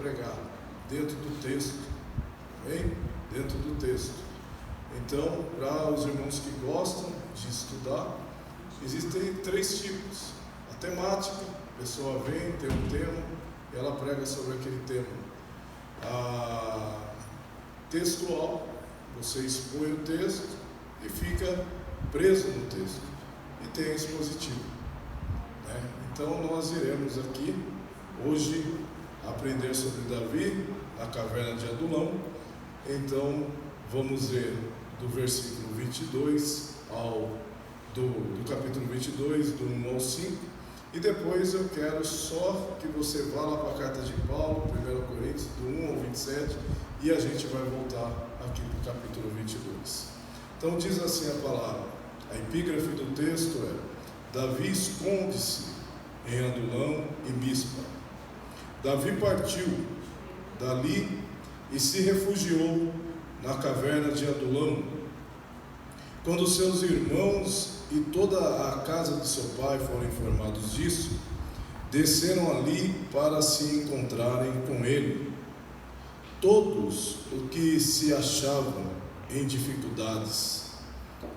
pregar, dentro do texto, amém? Dentro do texto. Então, para os irmãos que gostam de estudar, existem 3 tipos. A temática, a pessoa vem, tem um tema, e ela prega sobre aquele tema. A textual, você expõe o texto e fica preso no texto. E tem a expositiva, né? Então nós iremos aqui hoje aprender sobre Davi na caverna de Adulão. Então vamos ver do versículo 22 do capítulo 22, do 1 ao 5, e depois eu quero só que você vá lá para a carta de Paulo, 1 Coríntios, do 1 ao 27, e a gente vai voltar aqui para o capítulo 22. Então diz assim a palavra, a epígrafe do texto é: Davi esconde-se em Adulão e Mispa. Davi partiu dali e se refugiou na caverna de Adulão. Quando seus irmãos e toda a casa de seu pai foram informados disso, desceram ali para se encontrarem com ele. Todos os que se achavam em dificuldades,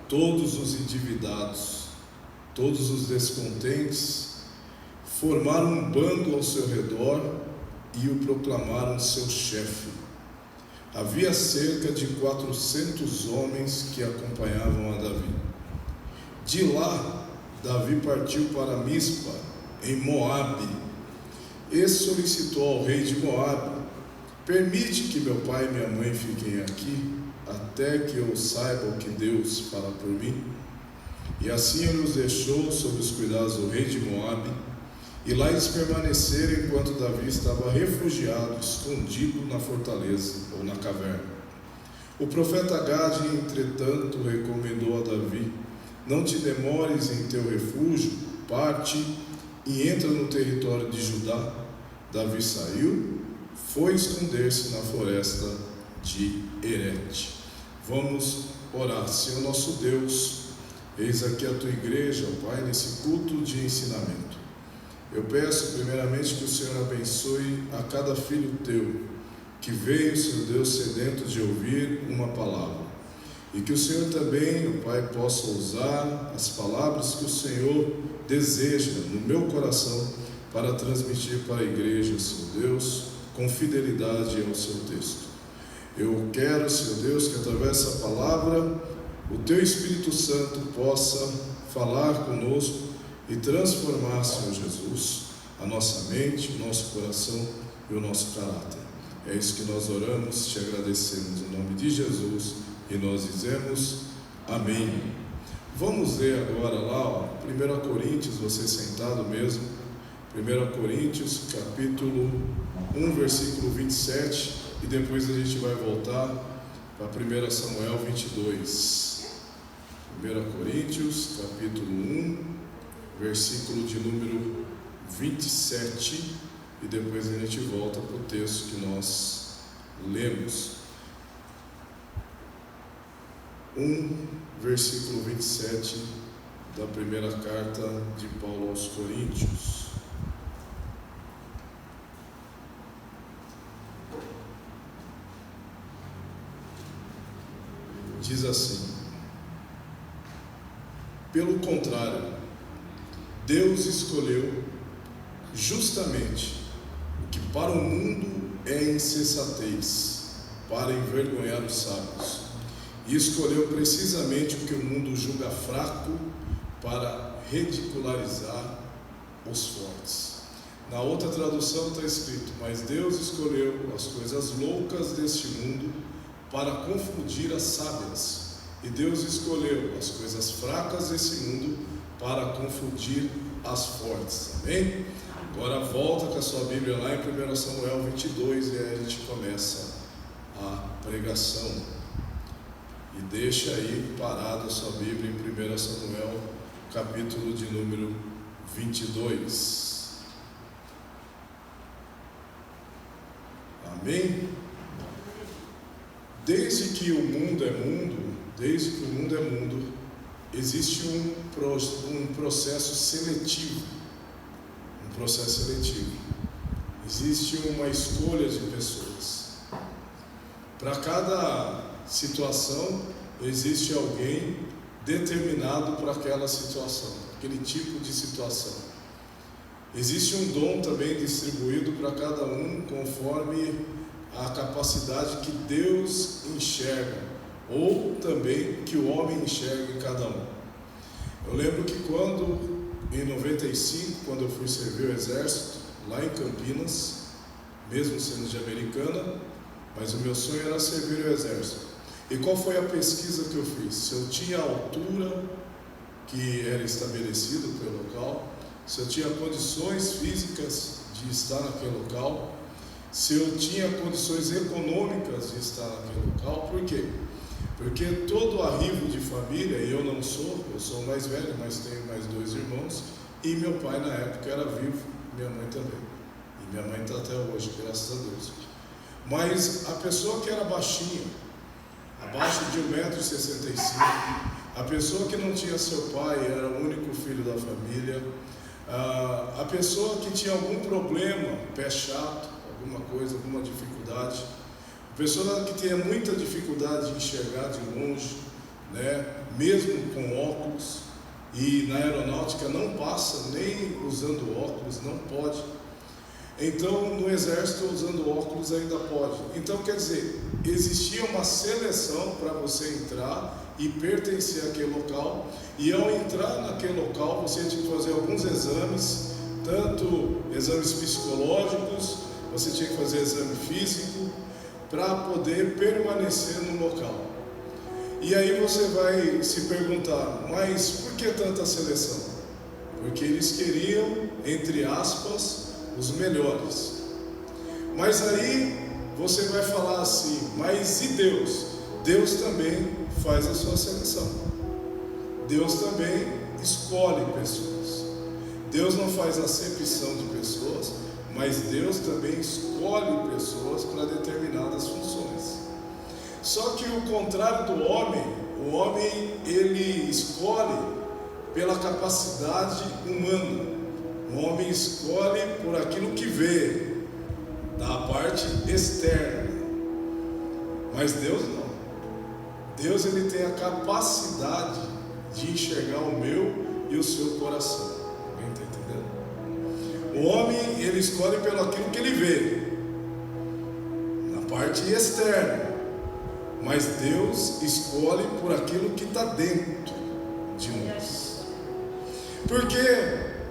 todos os endividados, todos os descontentes, formaram um bando ao seu redor e o proclamaram seu chefe. Havia cerca de 400 homens que acompanhavam a Davi. De lá, Davi partiu para Mispa, em Moabe, e solicitou ao rei de Moabe: permite que meu pai e minha mãe fiquem aqui, até que eu saiba o que Deus fará por mim. E assim ele os deixou sob os cuidados do rei de Moabe, e lá eles permaneceram enquanto Davi estava refugiado, escondido na fortaleza ou na caverna. O profeta Gade, entretanto, recomendou a Davi: não te demores em teu refúgio, parte e entra no território de Judá. Davi saiu, foi esconder-se na floresta de Herete. Vamos orar. Senhor nosso Deus, eis aqui a tua igreja, Pai, nesse culto de ensinamento. Eu peço primeiramente que o Senhor abençoe a cada filho teu, que veio, Senhor Deus, sedento de ouvir uma palavra. E que o Senhor também, ó Pai, possa usar as palavras que o Senhor deseja no meu coração para transmitir para a igreja, Senhor Deus, com fidelidade ao seu texto. Eu quero, Senhor Deus, que através dessa palavra o teu Espírito Santo possa falar conosco e transformar, Senhor Jesus, a nossa mente, o nosso coração e o nosso caráter. É isso que nós oramos, te agradecemos em nome de Jesus e nós dizemos amém. Vamos ler agora lá, 1 Coríntios, você sentado mesmo, 1 Coríntios, capítulo 1, versículo 27, e depois a gente vai voltar para 1 Samuel 22. 1 Coríntios, capítulo 1, versículo de número 27, e depois a gente volta para o texto que nós lemos. 1, versículo 27 da primeira carta de Paulo aos Coríntios. Diz assim: pelo contrário, Deus escolheu justamente o que para o mundo é insensatez, para envergonhar os sábios, e escolheu precisamente o que o mundo julga fraco, para ridicularizar os fortes. Na outra tradução está escrito: mas Deus escolheu as coisas loucas deste mundo para confundir as sábias, e Deus escolheu as coisas fracas desse mundo para confundir as fortes. Amém? Agora volta com a sua Bíblia lá em 1 Samuel 22 e aí a gente começa a pregação. E deixa aí parada a sua Bíblia em 1 Samuel, capítulo de número 22. Amém? Desde que o mundo é mundo, existe um processo seletivo. existe uma escolha de pessoas. Para cada situação, existe alguém determinado para aquela situação, aquele tipo de situação. Existe um dom também distribuído para cada um conforme a capacidade que Deus enxerga, ou também que o homem enxerga em cada um. Eu lembro que em 95, quando eu fui servir o exército, lá em Campinas, mesmo sendo de Americana, mas o meu sonho era servir o exército. E qual foi a pesquisa que eu fiz? Se eu tinha a altura que era estabelecido pelo local, se eu tinha condições físicas de estar naquele local, se eu tinha condições econômicas de estar naquele local. Por quê? Porque todo arrivo de família, e eu sou o mais velho, mas tenho mais 2 irmãos, e meu pai na época era vivo, minha mãe também. E minha mãe está até hoje, graças a Deus. Mas a pessoa que era baixinha, abaixo de 1,65 m, a pessoa que não tinha seu pai, era o único filho da família, a pessoa que tinha algum problema, pé chato, alguma coisa, alguma dificuldade, a pessoa que tinha muita dificuldade de enxergar de longe, né, mesmo com óculos, e na aeronáutica não passa nem usando óculos, não pode. Então no exército usando óculos ainda pode. Então quer dizer, existia uma seleção para você entrar e pertencer àquele local, e ao entrar naquele local você tinha que fazer alguns exames, tanto exames psicológicos, você tinha que fazer exame físico, para poder permanecer no local. E aí você vai se perguntar, mas por que tanta seleção? Porque eles queriam, entre aspas, os melhores. Mas aí você vai falar assim, mas e Deus? Deus também faz a sua seleção. Deus também escolhe pessoas. Deus não faz acepção de pessoas, mas Deus também escolhe pessoas para determinadas funções. Só que o contrário do homem, o homem ele escolhe pela capacidade humana. O homem escolhe por aquilo que vê, da parte externa. Mas Deus não. Deus ele tem a capacidade de enxergar o meu e o seu coração. Alguém está entendendo? O homem ele escolhe pelo aquilo que ele vê, na parte externa. Mas Deus escolhe por aquilo que está dentro de nós. Porque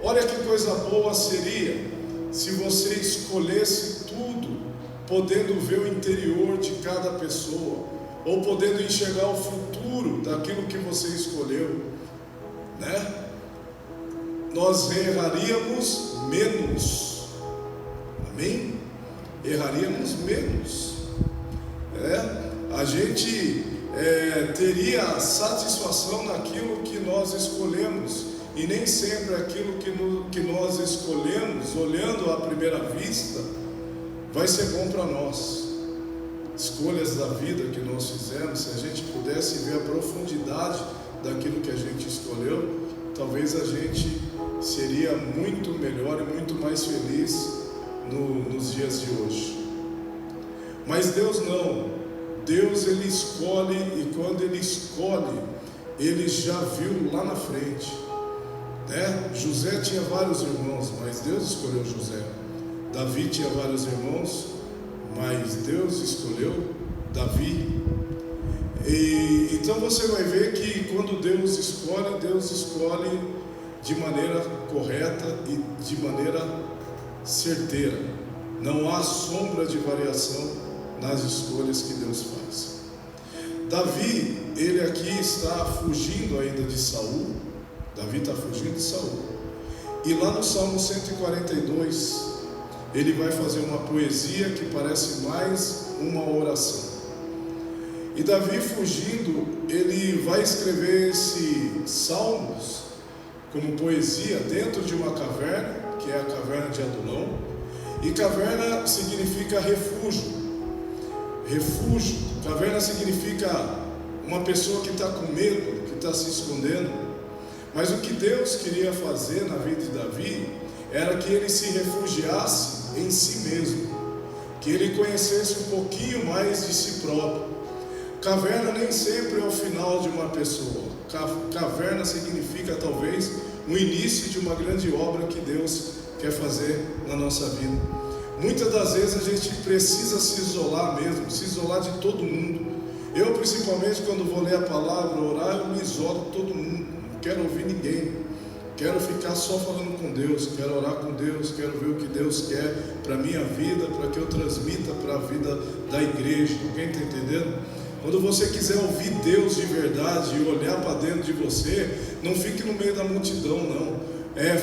olha que coisa boa seria se você escolhesse tudo, podendo ver o interior de cada pessoa, ou podendo enxergar o futuro daquilo que você escolheu, né? Nós erraríamos menos. Amém? Erraríamos menos. A gente teria satisfação naquilo que nós escolhemos, e nem sempre aquilo que nós escolhemos, olhando à primeira vista, vai ser bom para nós. Escolhas da vida que nós fizemos, se a gente pudesse ver a profundidade daquilo que a gente escolheu, talvez a gente seria muito melhor e muito mais feliz nos dias de hoje. Mas Deus não. Deus ele escolhe, e quando ele escolhe, ele já viu lá na frente, né? José tinha vários irmãos, mas Deus escolheu José. Davi tinha vários irmãos, mas Deus escolheu Davi. E então você vai ver que quando Deus escolhe de maneira correta e de maneira certeira. Não há sombra de variação nas escolhas que Deus faz. Davi, ele aqui está fugindo ainda de Saul. Davi está fugindo de Saul. E lá no Salmo 142, ele vai fazer uma poesia que parece mais uma oração. E Davi fugindo, ele vai escrever esses salmos como poesia dentro de uma caverna, que é a caverna de Adulão. E caverna significa refúgio. Refúgio, caverna significa uma pessoa que está com medo, que está se escondendo. Mas o que Deus queria fazer na vida de Davi era que ele se refugiasse em si mesmo, que ele conhecesse um pouquinho mais de si próprio. Caverna nem sempre é o final de uma pessoa. Caverna significa talvez o início de uma grande obra que Deus quer fazer na nossa vida. Muitas das vezes a gente precisa se isolar mesmo, se isolar de todo mundo. Eu, principalmente, quando vou ler a palavra, orar, eu me isolo de todo mundo. Não quero ouvir ninguém. Quero ficar só falando com Deus, quero orar com Deus, quero ver o que Deus quer para a minha vida, para que eu transmita para a vida da igreja. Alguém está entendendo? Quando você quiser ouvir Deus de verdade e olhar para dentro de você, não fique no meio da multidão, não.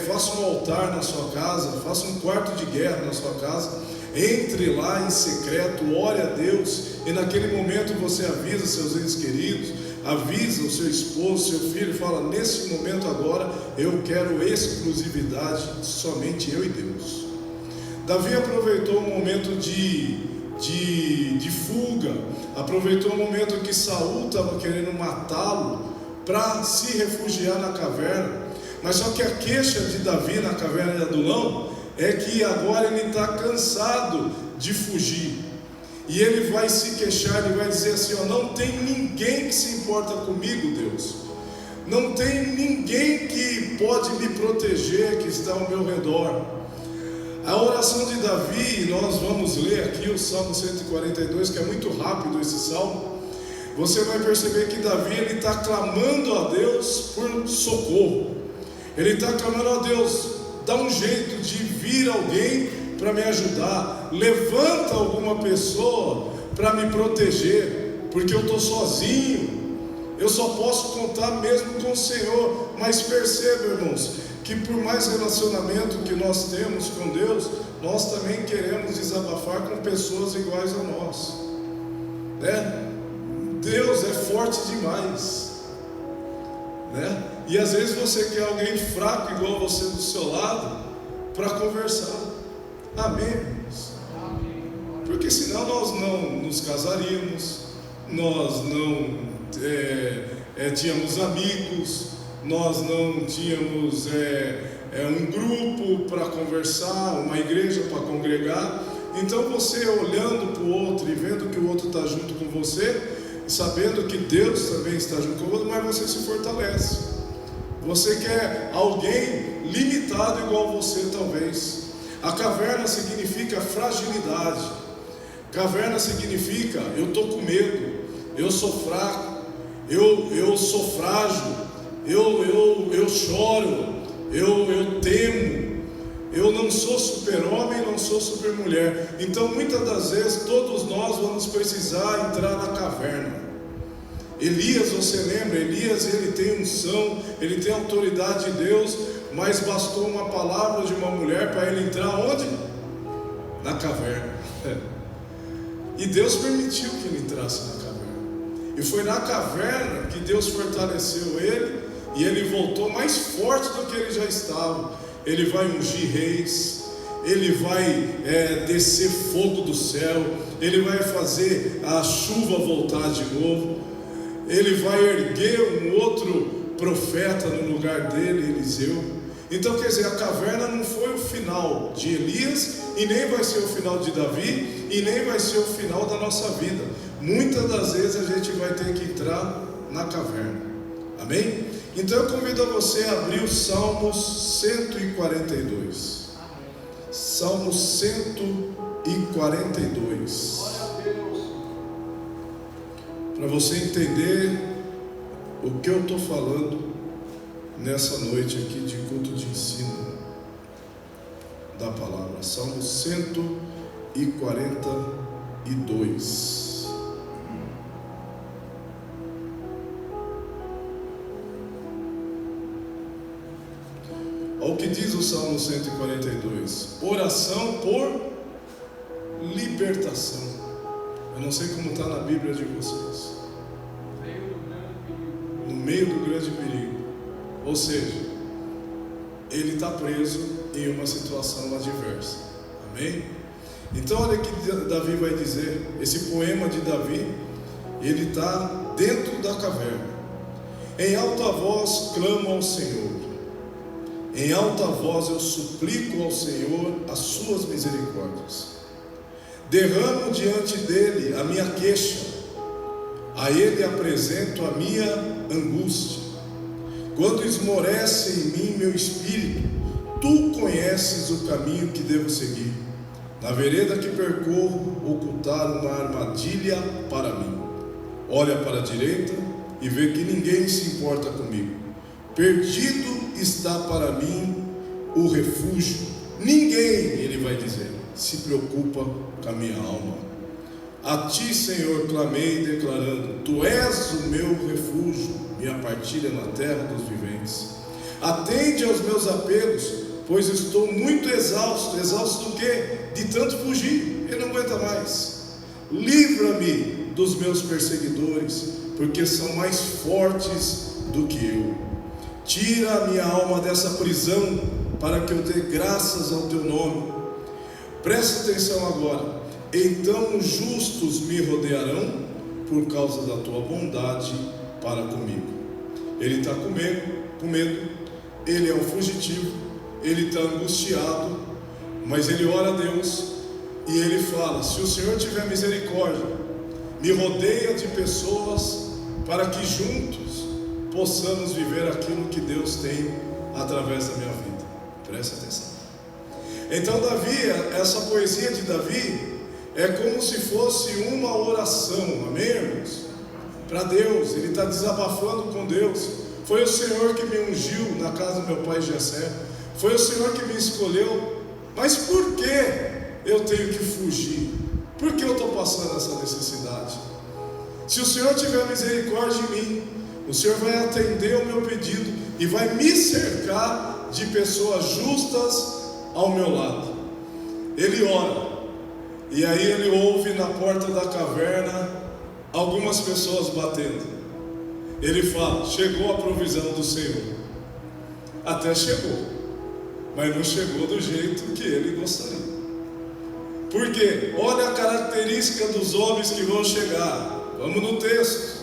Faça um altar na sua casa, faça um quarto de guerra na sua casa, entre lá em secreto, ore a Deus, e naquele momento você avisa seus entes queridos, avisa o seu esposo, seu filho, fala: nesse momento agora eu quero exclusividade, somente eu e Deus. Davi aproveitou um momento de fuga, aproveitou o momento que Saul estava querendo matá-lo, para se refugiar na caverna. Mas só que a queixa de Davi na caverna de Adulão é que agora ele está cansado de fugir, e ele vai se queixar, ele vai dizer assim: não tem ninguém que se importa comigo, Deus, não tem ninguém que pode me proteger, que está ao meu redor. A oração de Davi, nós vamos ler aqui o Salmo 142, que é muito rápido esse salmo. Você vai perceber que Davi, ele está clamando a Deus por socorro. Ele está clamando a Deus: dá um jeito de vir alguém para me ajudar, levanta alguma pessoa para me proteger, porque eu estou sozinho, eu só posso contar mesmo com o Senhor. Mas perceba, irmãos, que por mais relacionamento que nós temos com Deus, nós também queremos desabafar com pessoas iguais a nós, né? Deus é forte demais, né? E às vezes você quer alguém fraco igual a você do seu lado para conversar. Amém, irmãos? Porque senão nós não nos casaríamos, nós não tínhamos amigos, nós não tínhamos um grupo para conversar, uma igreja para congregar. Então você olhando para o outro e vendo que o outro está junto com você, sabendo que Deus também está junto com o outro, mas você se fortalece. Você quer alguém limitado igual você, talvez. A caverna significa fragilidade. Caverna significa: eu estou com medo, eu sou fraco, eu sou frágil, eu choro, eu temo, eu não sou super-homem, não sou super-mulher. Então muitas das vezes todos nós vamos precisar entrar na caverna. Elias, você lembra? Elias, ele tem unção, ele tem autoridade de Deus, mas bastou uma palavra de uma mulher para ele entrar onde? Na caverna. E Deus permitiu que ele entrasse na caverna. E foi na caverna que Deus fortaleceu ele, e ele voltou mais forte do que ele já estava. Ele vai ungir reis, ele vai descer fogo do céu, ele vai fazer a chuva voltar de novo, ele vai erguer um outro profeta no lugar dele, Eliseu. Então quer dizer, a caverna não foi o final de Elias, e nem vai ser o final de Davi, e nem vai ser o final da nossa vida. Muitas das vezes a gente vai ter que entrar na caverna. Amém? Então eu convido a você a abrir o Salmos 142. Salmo 142. Para você entender o que eu estou falando nessa noite aqui de culto de ensino da palavra. Salmo 142. Olha o que diz o Salmo 142: oração por libertação. Eu não sei como está na Bíblia de vocês. No meio do grande perigo. Ou seja, ele está preso em uma situação adversa. Amém? Então olha o que Davi vai dizer. Esse poema de Davi, ele está dentro da caverna. Em alta voz clamo ao Senhor. Em alta voz eu suplico ao Senhor as suas misericórdias. Derramo diante dele a minha queixa, a ele apresento a minha angústia. Quando esmorece em mim meu espírito, tu conheces o caminho que devo seguir. Na vereda que percorro, ocultaram uma armadilha para mim. Olha para a direita e vê que ninguém se importa comigo. Perdido está para mim o refúgio. Ninguém, ele vai dizer, se preocupa com a minha alma. A ti, Senhor, clamei, declarando: tu és o meu refúgio, minha partilha na terra dos viventes. Atende aos meus apelos, pois estou muito exausto. Exausto do quê? De tanto fugir, ele não aguenta mais. Livra-me dos meus perseguidores, porque são mais fortes do que eu. Tira a minha alma dessa prisão, para que eu dê graças ao teu nome. Presta atenção agora. Então os justos me rodearão, por causa da tua bondade para comigo. Ele está com medo, ele é um fugitivo, ele está angustiado, mas ele ora a Deus e ele fala: se o Senhor tiver misericórdia, me rodeia de pessoas para que juntos possamos viver aquilo que Deus tem através da minha vida. Presta atenção. Então Davi, essa poesia de Davi é como se fosse uma oração, amém, irmãos? Para Deus, ele está desabafando com Deus. Foi o Senhor que me ungiu na casa do meu pai Jessé, foi o Senhor que me escolheu, mas por que eu tenho que fugir? Por que eu estou passando essa necessidade? Se o Senhor tiver misericórdia em mim, o Senhor vai atender o meu pedido e vai me cercar de pessoas justas ao meu lado. Ele ora, e aí ele ouve na porta da caverna algumas pessoas batendo. Ele fala: chegou a provisão do Senhor. Até chegou, mas não chegou do jeito que ele gostaria. Por quê? Olha a característica dos homens que vão chegar. Vamos no texto.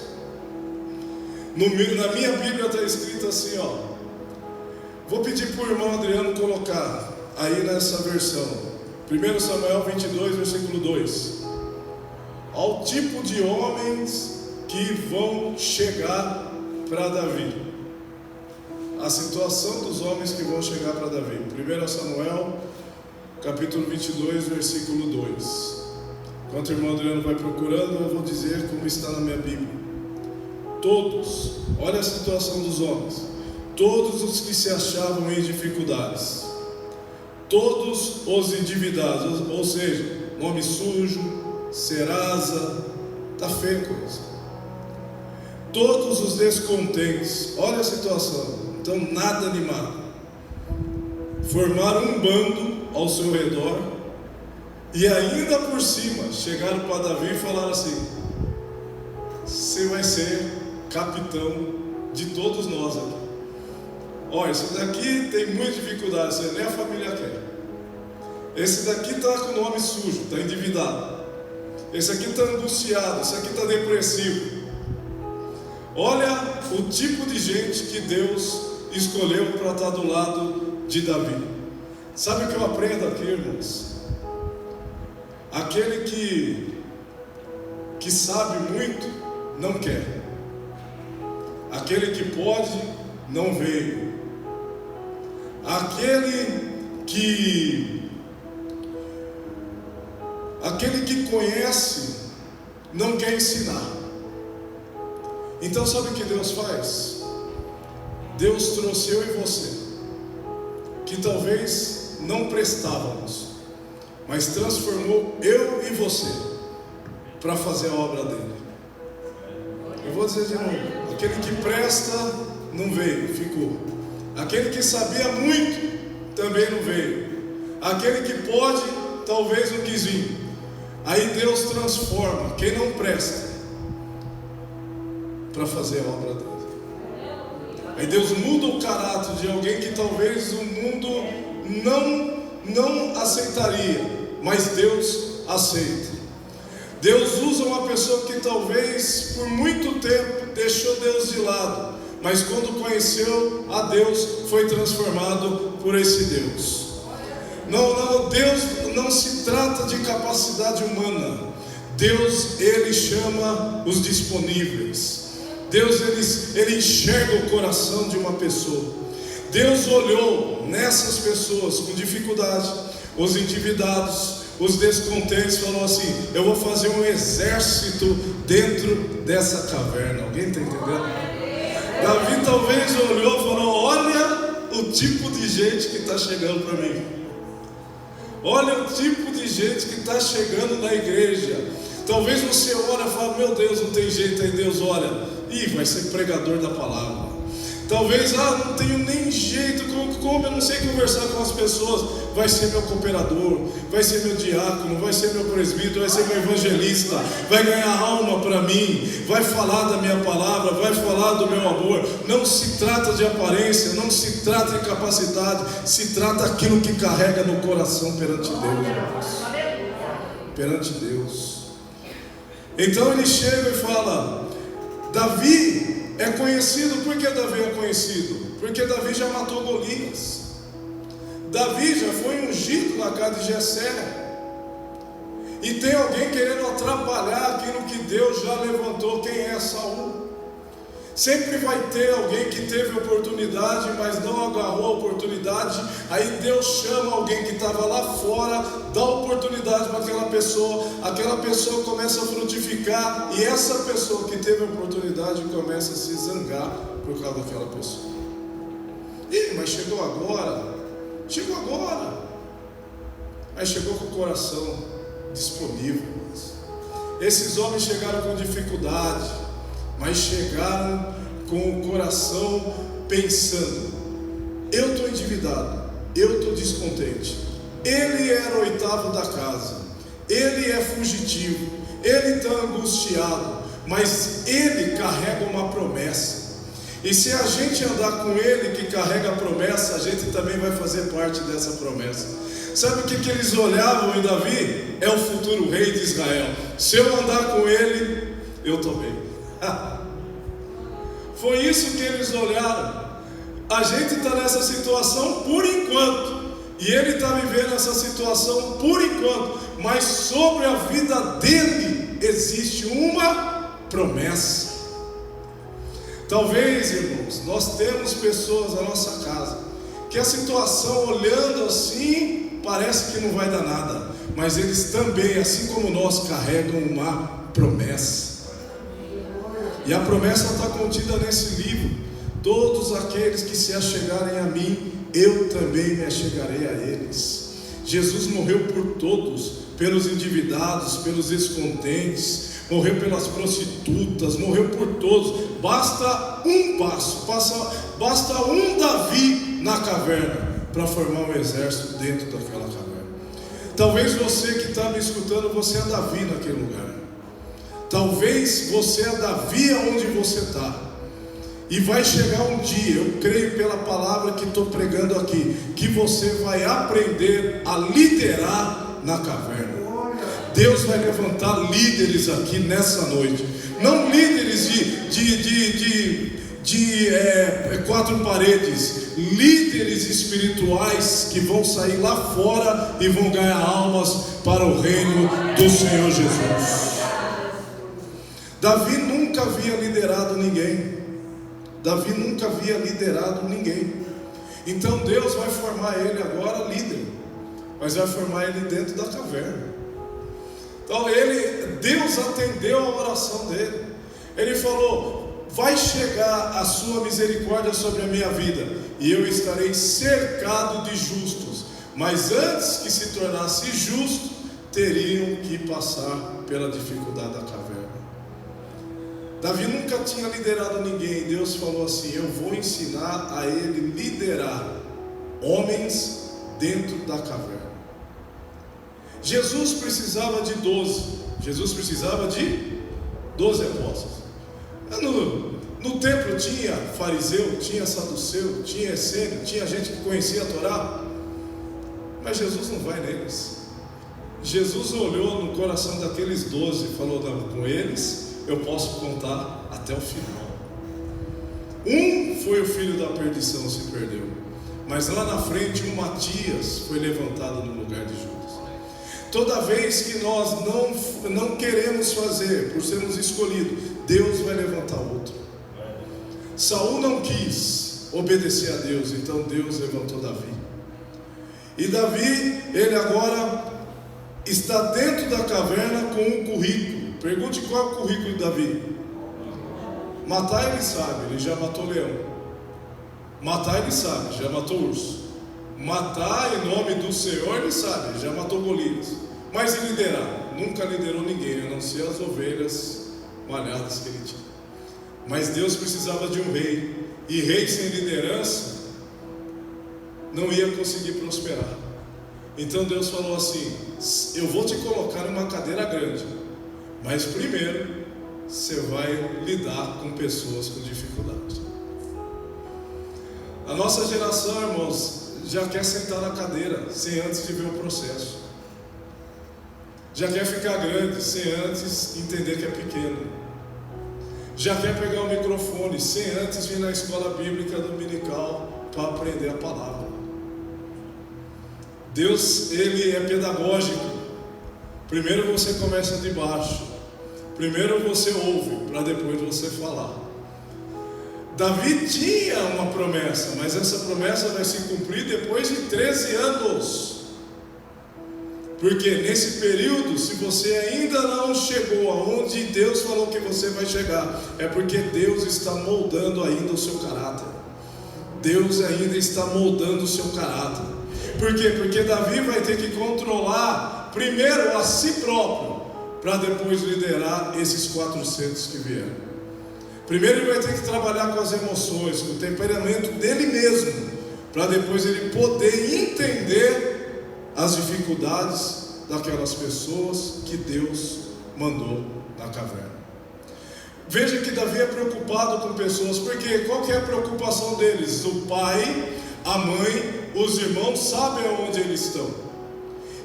Na minha Bíblia está escrito assim, ó. Vou pedir para o irmão Adriano colocar aí nessa versão, 1 Samuel 22, versículo 2. Ao tipo de homens que vão chegar para Davi. A situação dos homens que vão chegar para Davi. 1 Samuel, capítulo 22, versículo 2. Enquanto o irmão Adriano vai procurando, eu vou dizer como está na minha Bíblia. Todos, olha a situação dos homens, todos os que se achavam em dificuldades, todos os endividados, ou seja, nome sujo, Serasa, está feia a coisa. Todos os descontentes, olha a situação, então nada animado, formaram um bando ao seu redor e ainda por cima chegaram para Davi e falaram assim: você vai ser capitão de todos nós aqui. Olha, esse daqui tem muita dificuldade, você nem a família quer. Esse daqui está com o nome sujo, está endividado. Esse aqui está angustiado, esse aqui está depressivo. Olha o tipo de gente que Deus escolheu para estar do lado de Davi. Sabe o que eu aprendo aqui, irmãos? Aquele que sabe muito, não quer. Aquele que pode, não veio. Aquele que conhece, não quer ensinar. Então sabe o que Deus faz? Deus trouxe eu e você, que talvez não prestávamos, mas transformou eu e você para fazer a obra dele. Eu vou dizer de novo: aquele que presta não veio, ficou. Aquele que sabia muito também não veio. Aquele que pode, talvez não quis vir. Aí Deus transforma quem não presta para fazer a obra dele. Aí Deus muda o caráter de alguém que talvez o mundo não aceitaria, mas Deus aceita. Deus usa uma pessoa que talvez por muito tempo deixou Deus de lado, mas quando conheceu a Deus, foi transformado por esse Deus. Não, Deus não se trata de capacidade humana. Deus, Ele chama os disponíveis. Deus, Ele enxerga o coração de uma pessoa. Deus olhou nessas pessoas com dificuldade, os endividados, os descontentes, falou assim: eu vou fazer um exército dentro dessa caverna. Alguém está entendendo? Davi talvez olhou e falou: olha o tipo de gente que está chegando para mim. Olha o tipo de gente que está chegando na igreja. Talvez você olha e fala: meu Deus, não tem jeito. Aí Deus olha: ih, vai ser pregador da palavra. Talvez, não tenho nem jeito, como eu não sei conversar com as pessoas. Vai ser meu cooperador, vai ser meu diácono, vai ser meu presbítero, vai ser meu evangelista, vai ganhar alma para mim, vai falar da minha palavra, vai falar do meu amor. Não se trata de aparência, não se trata de capacidade, se trata daquilo que carrega no coração perante Deus, irmãos. Perante Deus. Então ele chega e fala: Davi é conhecido. Por que Davi é conhecido? Porque Davi já matou Golias. Davi já foi ungido na casa de Jessé. E tem alguém querendo atrapalhar aquilo que Deus já levantou. Quem é Saul? Sempre vai ter alguém que teve oportunidade, mas não agarrou a oportunidade. Aí Deus chama alguém que estava lá fora, dá oportunidade para aquela pessoa começa a frutificar, e essa pessoa que teve a oportunidade começa a se zangar por causa daquela pessoa. Mas chegou agora. Aí chegou com o coração disponível. Esses homens chegaram com dificuldade, mas chegaram com o coração pensando: eu estou endividado, eu estou descontente. Ele era o oitavo da casa, ele é fugitivo, ele está angustiado, mas ele carrega uma promessa. E se a gente andar com ele que carrega a promessa, a gente também vai fazer parte dessa promessa. Sabe o que eles olhavam em Davi? É o futuro rei de Israel. Se eu andar com ele, eu estou bem. Foi isso que eles olharam. A gente está nessa situação por enquanto, e ele está vivendo essa situação por enquanto, mas sobre a vida dele existe uma promessa. Talvez, irmãos, nós temos pessoas na nossa casa que a situação, olhando assim, parece que não vai dar nada, mas eles também, assim como nós, carregam uma promessa. E a promessa está contida nesse livro: todos aqueles que se achegarem a mim, eu também me achegarei a eles. Jesus morreu por todos, pelos endividados, pelos descontentes, morreu pelas prostitutas, morreu por todos. Basta um passo, basta um Davi na caverna para formar um exército dentro daquela caverna. Talvez você que está me escutando, você é Davi naquele lugar. Talvez você é Davi aonde você está. E vai chegar um dia, eu creio pela palavra que estou pregando aqui, que você vai aprender a liderar na caverna. Deus vai levantar líderes aqui nessa noite. Não líderes de quatro paredes, líderes espirituais que vão sair lá fora e vão ganhar almas para o reino do Senhor Jesus. Davi nunca havia liderado ninguém. Então Deus vai formar ele agora líder, mas vai formar ele dentro da caverna. Então Deus atendeu a oração dele. Ele falou: vai chegar a sua misericórdia sobre a minha vida, e eu estarei cercado de justos. Mas antes que se tornasse justo, teriam que passar pela dificuldade da caverna. Davi nunca tinha liderado ninguém. Deus falou assim: eu vou ensinar a ele liderar homens dentro da caverna. Jesus precisava de 12. Jesus precisava de 12 apóstolos. No templo tinha fariseu, tinha saduceu, tinha essênio, tinha gente que conhecia a Torá. Mas Jesus não vai neles. Jesus olhou no coração daqueles 12 e falou: não, com eles eu posso contar até o final. Um foi o filho da perdição, se perdeu. Mas lá na frente, um Matias foi levantado no lugar de Judas. Toda vez que nós não queremos fazer, por sermos escolhidos, Deus vai levantar outro. Saul não quis obedecer a Deus, então Deus levantou Davi. E Davi, ele agora está dentro da caverna com um currículo. Pergunte qual é o currículo de Davi. Matar ele sabe, ele já matou leão. Matar ele sabe, já matou urso. Matar em nome do Senhor ele sabe, ele já matou Golias. Mas e liderar? Nunca liderou ninguém, a não ser as ovelhas malhadas que ele tinha. Mas Deus precisava de um rei, e rei sem liderança não ia conseguir prosperar. Então Deus falou assim: eu vou te colocar numa cadeira grande, mas primeiro você vai lidar com pessoas com dificuldade. A nossa geração, irmãos, já quer sentar na cadeira sem antes de ver o processo. Já quer ficar grande sem antes entender que é pequeno. Já quer pegar o microfone sem antes vir na escola bíblica dominical para aprender a palavra. Deus, ele é pedagógico. Primeiro você começa de baixo. Primeiro você ouve, para depois você falar. Davi tinha uma promessa, mas essa promessa vai se cumprir depois de 13 anos. Porque nesse período, se você ainda não chegou aonde Deus falou que você vai chegar, é porque Deus está moldando ainda o seu caráter. Deus ainda está moldando o seu caráter. Por quê? Porque Davi vai ter que controlar primeiro a si próprio, para depois liderar esses 400 que vieram. Primeiro ele vai ter que trabalhar com as emoções, com o temperamento dele mesmo, para depois ele poder entender as dificuldades daquelas pessoas que Deus mandou na caverna. Veja que Davi é preocupado com pessoas, porque qual que é a preocupação deles? O pai, a mãe, os irmãos sabem aonde eles estão.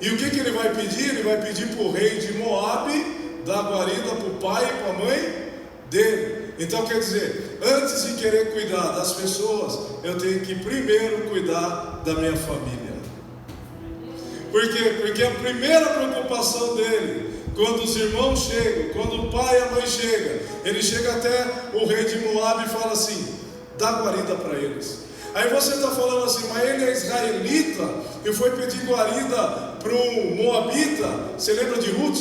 E o que ele vai pedir? Ele vai pedir para o rei de Moabe dar guarida para o pai e para a mãe dele. Então quer dizer, antes de querer cuidar das pessoas, eu tenho que primeiro cuidar da minha família. Por quê? Porque a primeira preocupação dele, quando os irmãos chegam, quando o pai e a mãe chegam, ele chega até o rei de Moabe e fala assim: dá guarida para eles. Aí você está falando assim, mas ele é israelita e foi pedir guarida para o moabita. Você lembra de Ruth?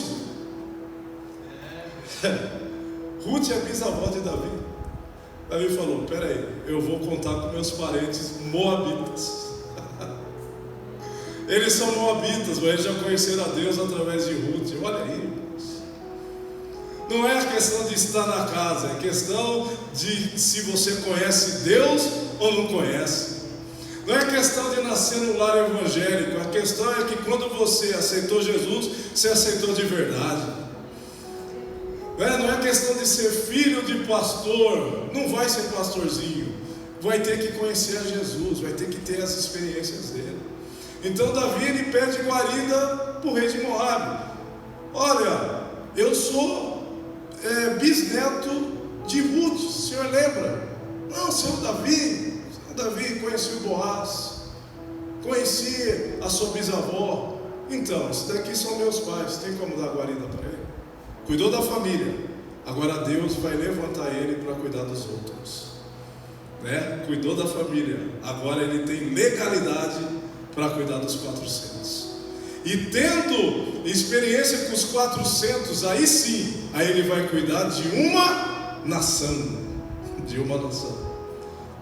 Ruth é a bisavó de Davi. Davi falou: peraí, eu vou contar com meus parentes moabitas. Eles são moabitas, mas eles já conheceram a Deus através de Ruth. Olha aí, irmãos. Não é a questão de estar na casa, é questão de se você conhece Deus ou não conhece. Não é questão de nascer no lar evangélico, a questão é que quando você aceitou Jesus, você aceitou de verdade. Não é questão de ser filho de pastor, não vai ser pastorzinho, vai ter que conhecer a Jesus, vai ter que ter as experiências dele. Então Davi, ele pede guarida para o rei de Moabe. Olha, eu sou bisneto de Ruth, o senhor lembra? Não, seu Davi conhecia o Boaz, conhecia a sua bisavó. Então, esses daqui são meus pais, tem como dar guarida para ele? Cuidou da família, agora Deus vai levantar ele para cuidar dos outros. Cuidou da família, agora ele tem legalidade para cuidar dos 400. E tendo experiência com os 400, aí sim, aí ele vai cuidar de uma nação. De uma nação.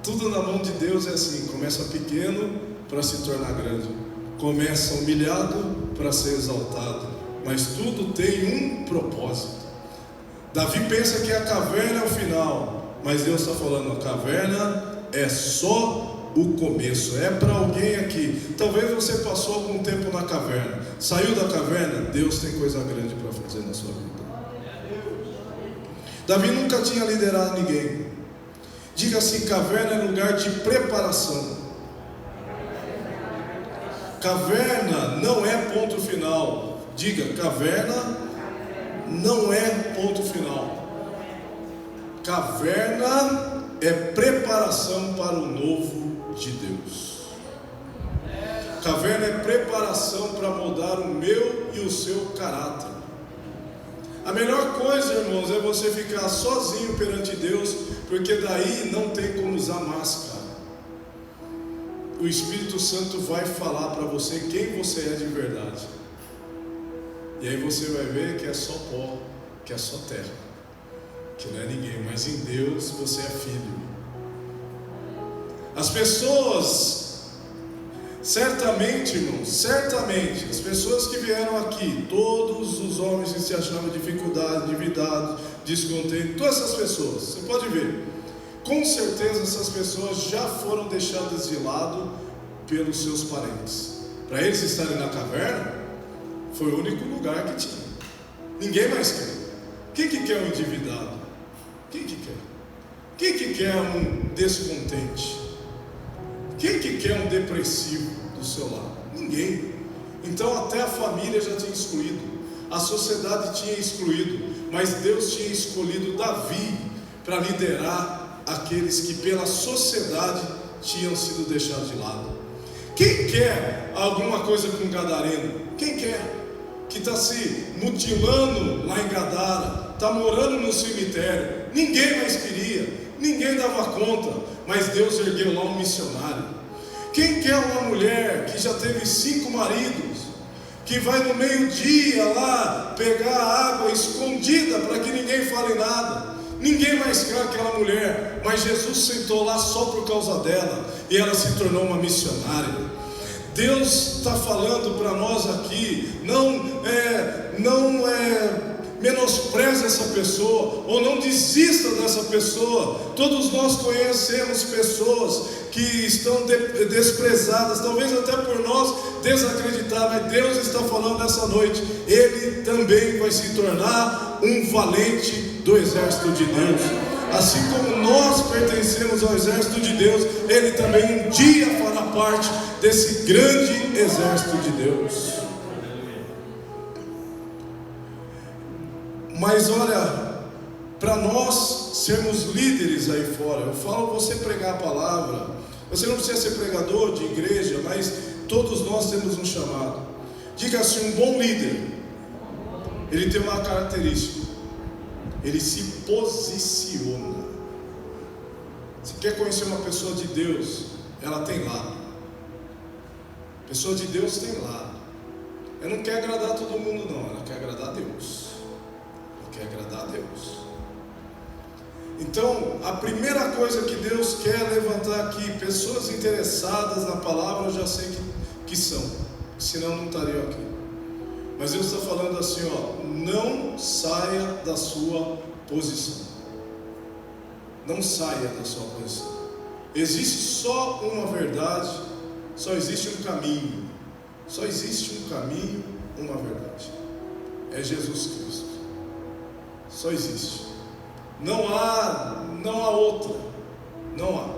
Tudo na mão de Deus é assim: começa pequeno para se tornar grande, começa humilhado para ser exaltado, mas tudo tem um propósito. Davi pensa que a caverna é o final, mas Deus está falando: a caverna é só o começo, é para alguém aqui. Talvez você passou algum tempo na caverna, saiu da caverna, Deus tem coisa grande para fazer na sua vida. Davi nunca tinha liderado ninguém. Diga assim: caverna é lugar de preparação. Caverna não é ponto final. Diga: caverna não é ponto final. Caverna é preparação para o novo de Deus. Caverna é preparação para moldar o meu e o seu caráter. A melhor coisa, irmãos, é você ficar sozinho perante Deus, porque daí não tem como usar máscara. O Espírito Santo vai falar para você quem você é de verdade. E aí você vai ver que é só pó, que é só terra, que não é ninguém, mas em Deus você é filho. As pessoas, certamente, irmãos, certamente, as pessoas que vieram aqui, todos os homens que se achavam dificuldade, endividados, descontentes, todas essas pessoas, você pode ver, com certeza essas pessoas já foram deixadas de lado pelos seus parentes. Para eles estarem na caverna, foi o único lugar que tinha. Ninguém mais quer. Quem que quer um endividado? Quem que quer? Quem que quer um descontente? Quem que quer um depressivo do seu lado? Ninguém. Então até a família já tinha excluído, a sociedade tinha excluído, mas Deus tinha escolhido Davi para liderar aqueles que pela sociedade tinham sido deixados de lado. Quem quer alguma coisa com Gadareno? Quem quer? Que está se mutilando lá em Gadara, está morando no cemitério, ninguém mais queria, ninguém dava conta, mas Deus ergueu lá um missionário. Quem quer uma mulher que já teve 5 maridos, que vai no meio-dia lá pegar água escondida para que ninguém fale nada? Ninguém mais quer aquela mulher, mas Jesus sentou lá só por causa dela, e ela se tornou uma missionária. Deus está falando para nós aqui, não menospreze essa pessoa, ou não desista dessa pessoa. Todos nós conhecemos pessoas que estão desprezadas, talvez até por nós desacreditadas, mas Deus está falando nessa noite, ele também vai se tornar um valente do exército de Deus. Assim como nós pertencemos ao exército de Deus, ele também um dia fará parte desse grande exército de Deus. Mas olha, para nós sermos líderes aí fora, eu falo você pregar a palavra, você não precisa ser pregador de igreja, mas todos nós temos um chamado. Diga assim, um bom líder, ele tem uma característica, ele se posiciona. Se quer conhecer uma pessoa de Deus, ela tem lado. Pessoa de Deus tem lado. Ela não quer agradar todo mundo não, ela quer agradar a Deus. Ela quer agradar a Deus. Então, a primeira coisa que Deus quer levantar aqui, pessoas interessadas na palavra, eu já sei que são, senão não estariam aqui. Mas Deus está falando assim, ó, não saia da sua posição. Não saia da sua posição. Existe só uma verdade, só existe um caminho. Só existe um caminho, uma verdade. É Jesus Cristo. Só existe. Não há outra. Não há.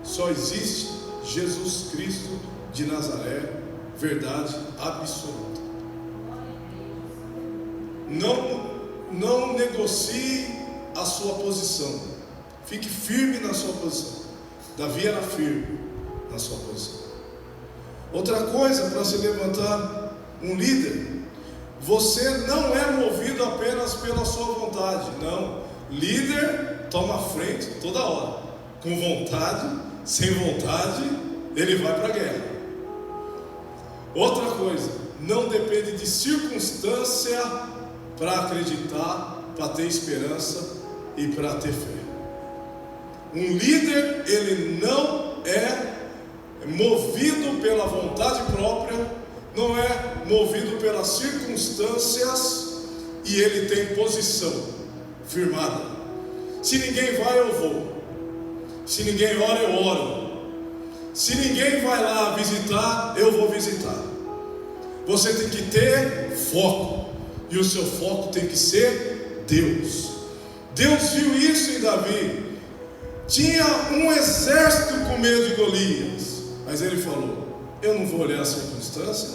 Só existe Jesus Cristo de Nazaré, verdade absoluta. Não negocie a sua posição. Fique firme na sua posição. Davi era firme na sua posição. Outra coisa para se levantar um líder, você não é movido apenas pela sua vontade. Não. Líder toma frente toda hora. Com vontade, sem vontade, ele vai para a guerra. Outra coisa, não depende de circunstância para acreditar, para ter esperança e para ter fé. Um líder, ele não é movido pela vontade própria, não é movido pelas circunstâncias, e ele tem posição firmada. Se ninguém vai, eu vou. Se ninguém ora, eu oro. Se ninguém vai lá visitar, eu vou visitar. Você tem que ter foco, e o seu foco tem que ser Deus. Deus viu isso em Davi. Tinha um exército com medo de Golias, mas ele falou: eu não vou olhar a circunstância,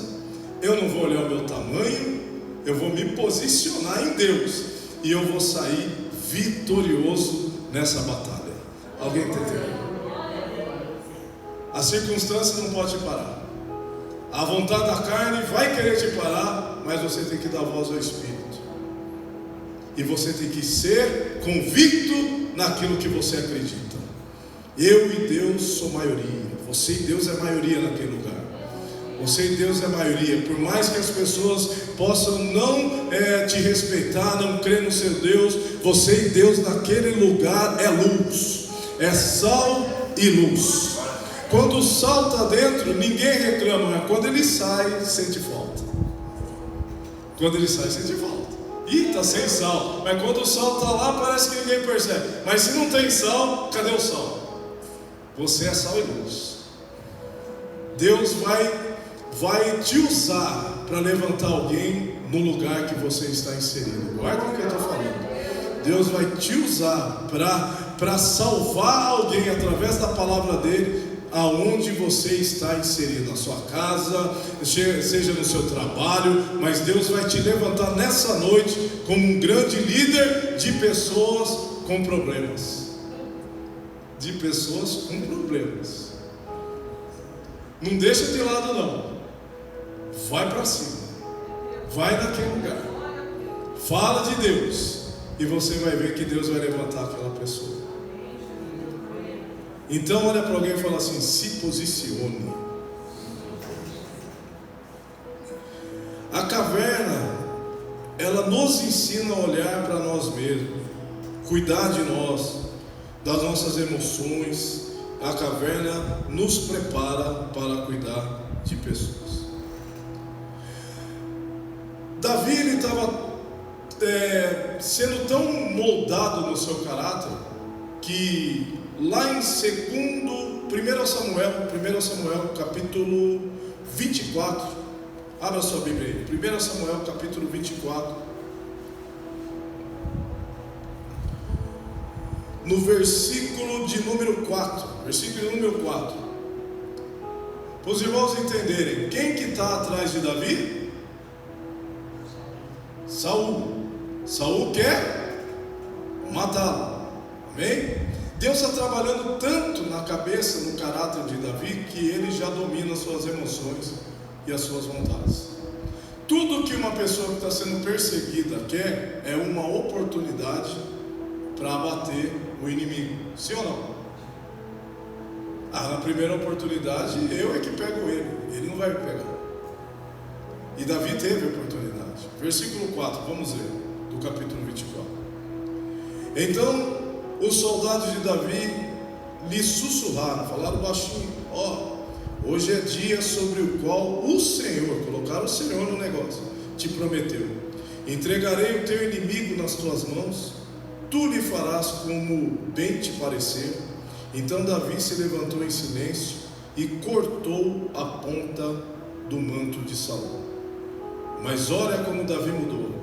eu não vou olhar o meu tamanho, eu vou me posicionar em Deus, e eu vou sair vitorioso nessa batalha. Alguém está entendendo? A circunstância não pode te parar. A vontade da carne vai querer te parar, mas você tem que dar voz ao Espírito. E você tem que ser convicto naquilo que você acredita. Eu e Deus sou maioria. Você e Deus é maioria naquele lugar. Você e Deus é maioria. Por mais que as pessoas possam não te respeitar, não crer no seu Deus, você e Deus naquele lugar é luz, é sal e luz. Quando o sal está dentro, ninguém reclama, mas quando ele sai, sente falta. Quando ele sai, sente falta. Ih, está sem sal. Mas quando o sal está lá, parece que ninguém percebe. Mas se não tem sal, cadê o sal? Você é sal e luz. Deus vai te usar para levantar alguém no lugar que você está inserido. Guarda o que eu estou falando. Deus vai te usar para salvar alguém através da palavra dele, aonde você está inserido, na sua casa, seja no seu trabalho, mas Deus vai te levantar nessa noite como um grande líder de pessoas com problemas. De pessoas com problemas. Não deixa de lado não. Vai para cima. Vai naquele lugar. Fala de Deus. E você vai ver que Deus vai levantar aquela pessoa. Então olha para alguém e fala assim: se posicione. A caverna, ela nos ensina a olhar para nós mesmos, cuidar de nós, das nossas emoções. A caverna nos prepara para cuidar de pessoas. Davi, ele estava sendo tão moldado no seu caráter, que lá em 1 Samuel capítulo 24, abra sua Bíblia aí, 1 Samuel capítulo 24, no versículo de número 4, para os irmãos entenderem, quem que está atrás de Davi? Saul quer matá-lo, amém? Deus está trabalhando tanto na cabeça, no caráter de Davi, que ele já domina as suas emoções e as suas vontades. Tudo que uma pessoa que está sendo perseguida quer é uma oportunidade para abater o inimigo, sim ou não? Na primeira oportunidade eu é que pego ele não vai me pegar. E Davi teve a oportunidade. Versículo 4, vamos ver, do capítulo 24. Então os soldados de Davi lhe sussurraram, falaram baixinho: hoje é dia sobre o qual o Senhor, colocaram o Senhor no negócio, te prometeu: entregarei o teu inimigo nas tuas mãos, tu lhe farás como bem te parecer. Então Davi se levantou em silêncio e cortou a ponta do manto de Saul. Mas olha como Davi mudou.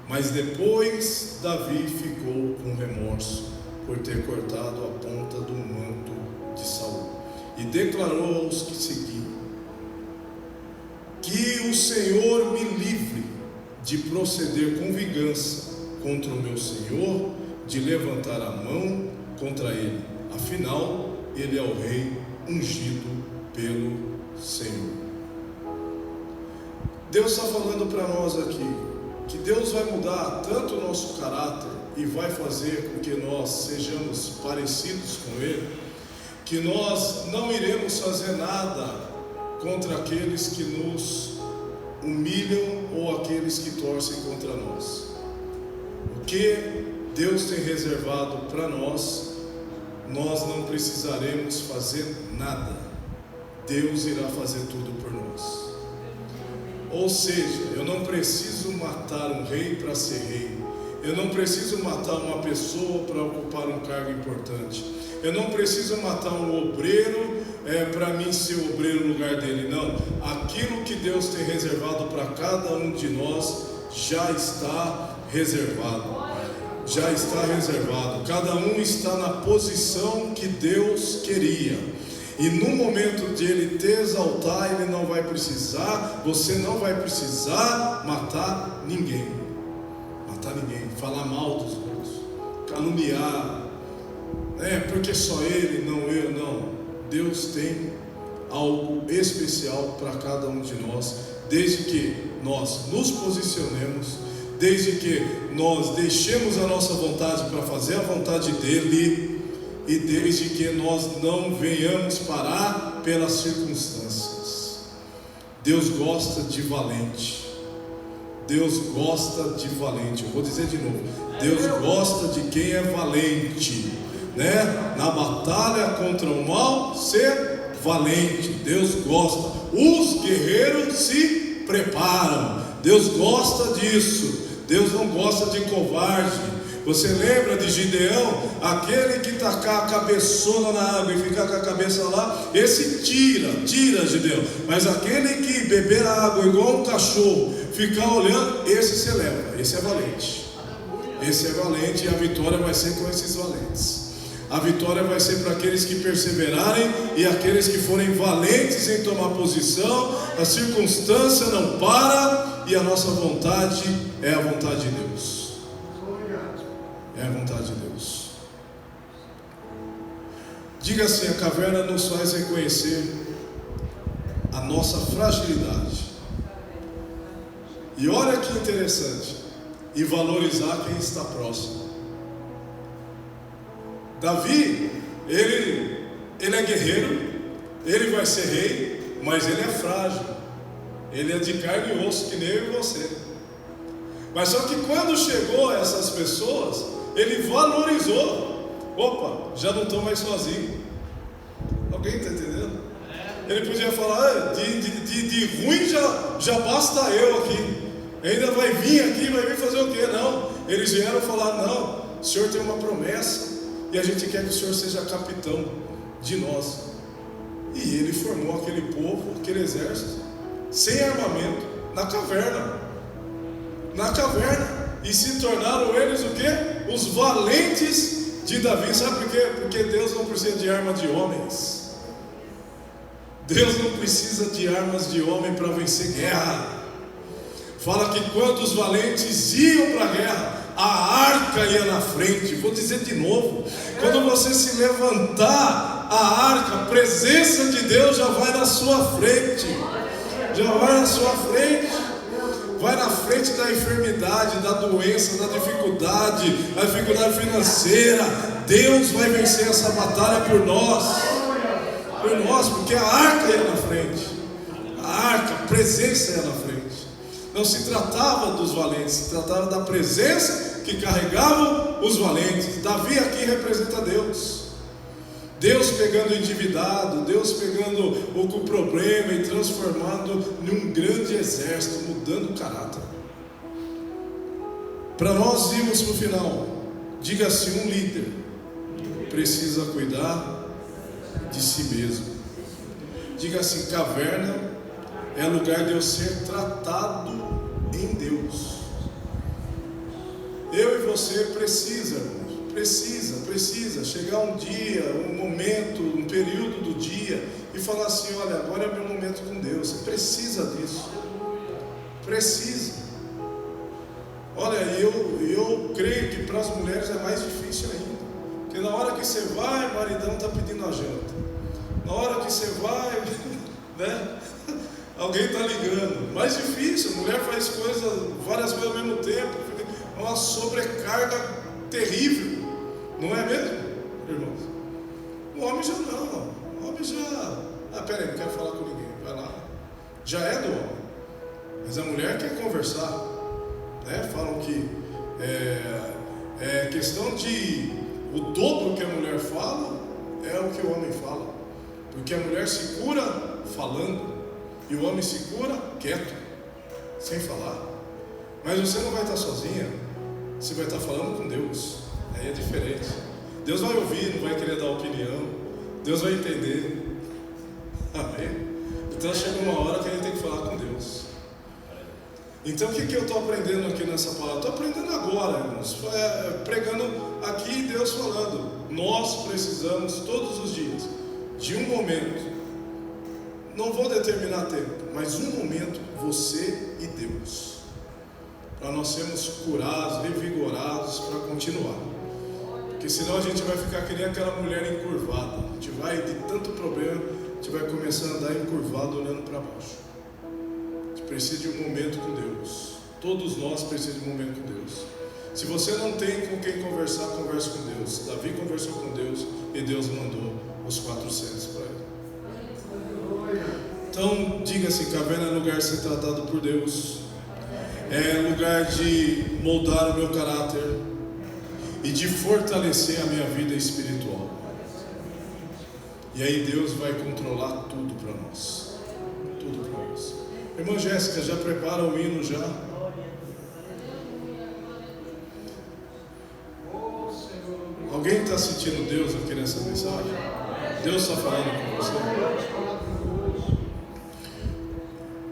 Mas depois Davi ficou com remorso por ter cortado a ponta do manto de Saul, e declarou aos que seguiam: que o Senhor me livre de proceder com vingança contra o meu Senhor, de levantar a mão contra ele, afinal ele é o rei ungido pelo Senhor. Deus está falando para nós aqui que Deus vai mudar tanto o nosso caráter e vai fazer com que nós sejamos parecidos com Ele, que nós não iremos fazer nada contra aqueles que nos humilham ou aqueles que torcem contra nós. O que Deus tem reservado para nós, nós não precisaremos fazer nada. Deus irá fazer tudo por nós. Ou seja, eu não preciso matar um rei para ser rei. Eu não preciso matar uma pessoa para ocupar um cargo importante. Eu não preciso matar um obreiro para mim ser obreiro no lugar dele. Não, aquilo que Deus tem reservado para cada um de nós já está reservado. Já está reservado. Cada um está na posição que Deus queria. E no momento de Ele te exaltar, Ele não vai precisar, você não vai precisar matar ninguém, falar mal dos outros, caluniar, Porque só Ele, não eu, não. Deus tem algo especial para cada um de nós, desde que nós nos posicionemos, desde que nós deixemos a nossa vontade para fazer a vontade dEle, e desde que nós não venhamos parar pelas circunstâncias. Deus gosta de valente. Deus gosta de valente. Eu vou dizer de novo: Deus gosta de quem é valente, Na batalha contra o mal, ser valente. Deus gosta. Os guerreiros se preparam. Deus gosta disso. Deus não gosta de covarde. Você lembra de Gideão? Aquele que tacar a cabeçona na água e ficar com a cabeça lá, esse tira Gideão. Mas aquele que beber a água igual um cachorro, ficar olhando, esse se leva. Esse é valente. Esse é valente, e a vitória vai ser com esses valentes. A vitória vai ser para aqueles que perseverarem e aqueles que forem valentes em tomar posição. A circunstância não para, e a nossa vontade é a vontade de Deus. É a vontade de Deus. Diga assim: a caverna nos faz reconhecer a nossa fragilidade. E olha que interessante, e valorizar quem está próximo. Davi, ele é guerreiro, ele vai ser rei, mas ele é frágil. Ele é de carne e osso, que nem eu e você. Mas só que quando chegou essas pessoas, ele valorizou. Opa, já não estou mais sozinho. Alguém está entendendo? Ele podia falar: de ruim já basta eu aqui. Ainda vai vir fazer o quê? Não, eles vieram falar: não, o Senhor tem uma promessa, e a gente quer que o Senhor seja capitão de nós. E ele formou aquele povo, aquele exército, sem armamento, na caverna, e se tornaram eles o quê? Os valentes de Davi. Sabe por quê? Porque Deus não precisa de armas de homens. Deus não precisa de armas de homem para vencer guerra. Fala que quando os valentes iam para a guerra, a arca ia na frente. Vou dizer de novo: quando você se levantar, a arca, a presença de Deus já vai na sua frente. Já vai na sua frente. Vai na frente da enfermidade, da doença, da dificuldade, da dificuldade financeira. Deus vai vencer essa batalha por nós. Por nós, porque a arca ia na frente. A arca, a presença ia na frente. Não se tratava dos valentes, se tratava da presença que carregavam os valentes. Davi aqui representa Deus. Deus pegando o endividado, Deus pegando o problema e transformando num grande exército, mudando o caráter. Para nós irmos para o final, diga assim: um líder precisa cuidar de si mesmo. Diga assim: caverna é lugar de eu ser tratado em Deus. Eu e você precisa chegar um dia, um momento, um período do dia e falar assim: olha, agora é meu momento com Deus. Você precisa disso. Precisa. Olha, eu creio que para as mulheres é mais difícil ainda. Porque na hora que você vai, o maridão está pedindo a janta. Na hora que você vai, alguém está ligando. Mais difícil, a mulher faz várias coisas ao mesmo tempo. É uma sobrecarga terrível. Não é mesmo, irmãos? O homem já não. O homem já... peraí, não quero falar com ninguém. Vai lá. Já é do homem. Mas a mulher quer conversar. Falam que é questão de... o dobro que a mulher fala é o que o homem fala. Porque a mulher se cura falando. E o homem se cura quieto, sem falar. Mas você não vai estar sozinha. Você vai estar falando com Deus. Aí é diferente. Deus vai ouvir, não vai querer dar opinião. Deus vai entender. Amém? Então chega uma hora que a gente tem que falar com Deus. Então o que eu estou aprendendo aqui nessa palavra? Estou aprendendo agora, irmãos. Pregando aqui, Deus falando: nós precisamos todos os dias de um momento. Não vou determinar tempo, mas um momento, você e Deus, para nós sermos curados, revigorados para continuar. Porque senão a gente vai ficar que nem aquela mulher encurvada. A gente vai, de tanto problema, a gente vai começar a andar encurvado olhando para baixo. A gente precisa de um momento com Deus. Todos nós precisamos de um momento com Deus. Se você não tem com quem conversar, converse com Deus. Davi conversou com Deus e Deus mandou os 400 para ele. Então, diga assim: caverna é lugar de ser tratado por Deus. É lugar de moldar o meu caráter e de fortalecer a minha vida espiritual. E aí Deus vai controlar tudo para nós. Tudo para nós. Irmã Jéssica, já prepara o hino já? Alguém está sentindo Deus aqui nessa mensagem? Deus está falando com você?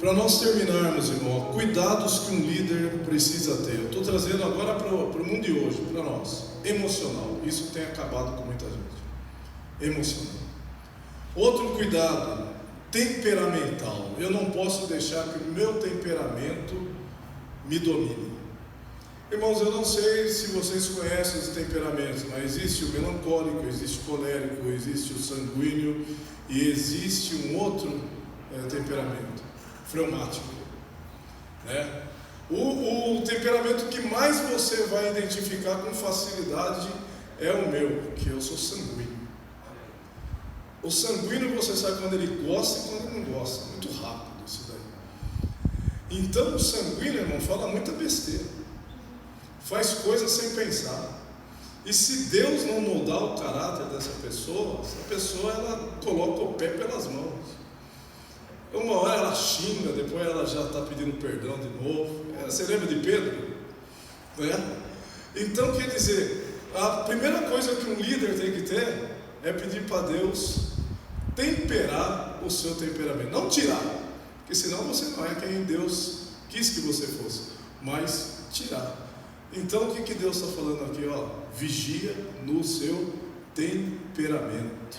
Para nós terminarmos, irmão, cuidados que um líder precisa ter. Eu estou trazendo agora para o mundo de hoje, para nós. Emocional. Isso tem acabado com muita gente. Emocional. Outro cuidado, temperamental. Eu não posso deixar que o meu temperamento me domine. Irmãos, eu não sei se vocês conhecem os temperamentos, mas existe o melancólico, existe o colérico, existe o sanguíneo e existe um outro temperamento, fleumático, né? O temperamento que mais você vai identificar com facilidade é o meu, que eu sou sanguíneo. O sanguíneo você sabe quando ele gosta e quando ele não gosta, muito rápido isso daí. Então o sanguíneo, irmão, fala muita besteira. Faz coisas sem pensar. E se Deus não moldar o caráter dessa pessoa, essa pessoa ela coloca o pé pelas mãos. Uma hora ela xinga, depois ela já está pedindo perdão de novo. Você lembra de Pedro? Né? Então quer dizer, a primeira coisa que um líder tem que ter é pedir para Deus temperar o seu temperamento. Não tirar, porque senão você não é quem Deus quis que você fosse, mas tirar. Então o que Deus está falando aqui? Vigia no seu temperamento.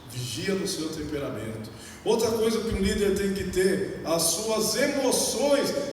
Vigia no seu temperamento. Outra coisa que um líder tem que ter, as suas emoções